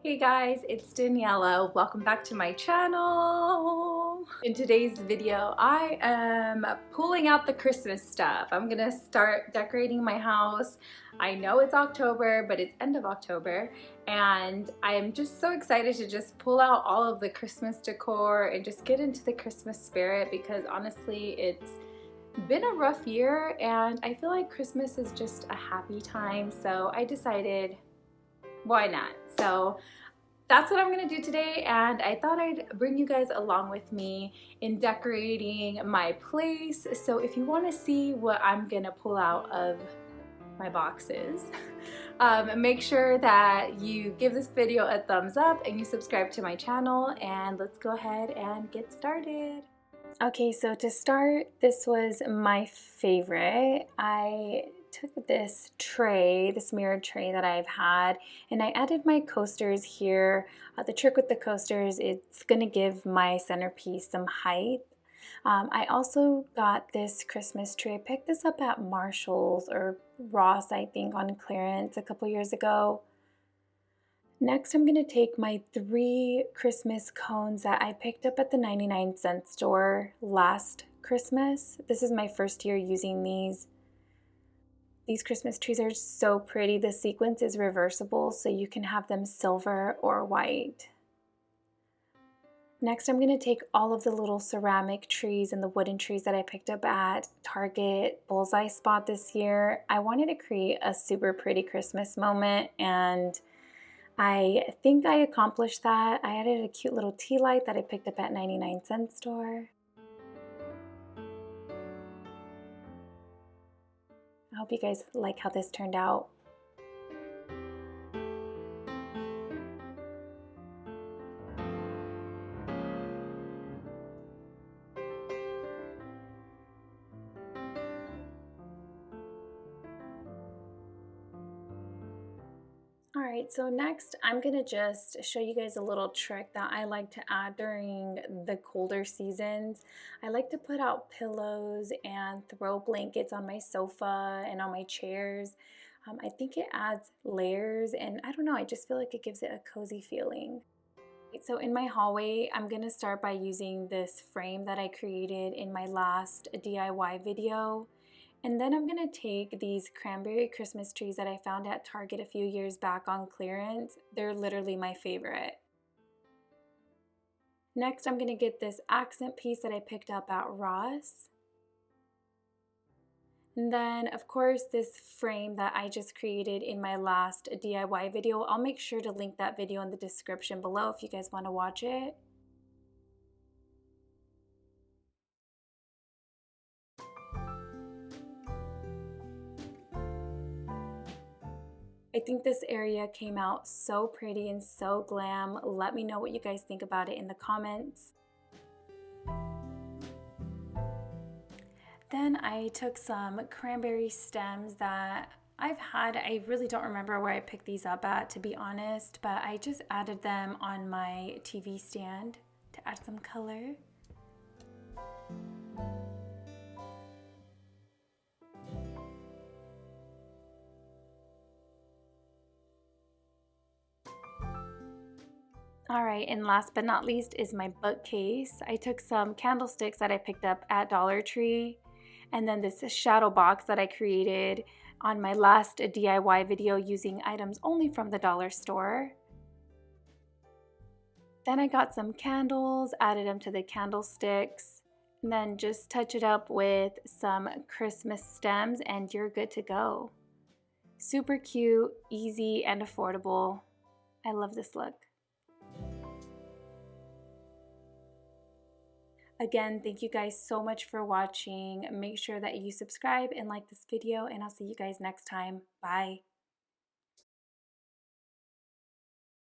Hey guys, it's Daniella. Welcome back to my channel. In today's video, I am pulling out the Christmas stuff. I'm gonna start decorating my house. I know it's October, but it's end of October, and I am just so excited to just pull out all of the Christmas decor and just get into the Christmas spirit because honestly, it's been a rough year and I feel like Christmas is just a happy time, so I decided why not? So that's what I'm gonna do today, and I thought I'd bring you guys along with me in decorating my place. So if you want to see what I'm gonna pull out of my boxes, make sure that you give this video a thumbs up and you subscribe to my channel, and let's go ahead and get started. Okay, so to start, this was my favorite. I took this tray, this mirrored tray that I've had, and I added my coasters here. The trick with the coasters, it's gonna give my centerpiece some height. I also got this Christmas tree. I picked this up at Marshall's or Ross, I think, on clearance a couple years ago. Next, I'm going to take my 3 Christmas cones that I picked up at the 99-cent store last Christmas. This is my first year using these. These Christmas trees are so pretty. The sequence is reversible, so you can have them silver or white. Next, I'm going to take all of the little ceramic trees and the wooden trees that I picked up at Target Bullseye Spot this year. I wanted to create a super pretty Christmas moment, and I think I accomplished that. I added a cute little tea light that I picked up at 99-cent store. I hope you guys like how this turned out. Alright, so next I'm going to just show you guys a little trick that I like to add during the colder seasons. I like to put out pillows and throw blankets on my sofa and on my chairs. I think it adds layers, and I don't know, I just feel like it gives it a cozy feeling. So in my hallway, I'm going to start by using this frame that I created in my last DIY video. And then I'm going to take these cranberry Christmas trees that I found at Target a few years back on clearance. They're literally my favorite. Next, I'm going to get this accent piece that I picked up at Ross. And then, of course, this frame that I just created in my last DIY video. I'll make sure to link that video in the description below if you guys want to watch it. I think this area came out so pretty and so glam. Let me know what you guys think about it in the comments. Then I took some cranberry stems that I've had. I really don't remember where I picked these up at, to be honest, but I just added them on my TV stand to add some color. Alright, and last but not least is my bookcase. I took some candlesticks that I picked up at Dollar Tree, and then this shadow box that I created on my last DIY video using items only from the dollar store. Then I got some candles, added them to the candlesticks, and then just touch it up with some Christmas stems and you're good to go. Super cute, easy, and affordable. I love this look. Again, thank you guys so much for watching. Make sure that you subscribe and like this video, and I'll see you guys next time. Bye.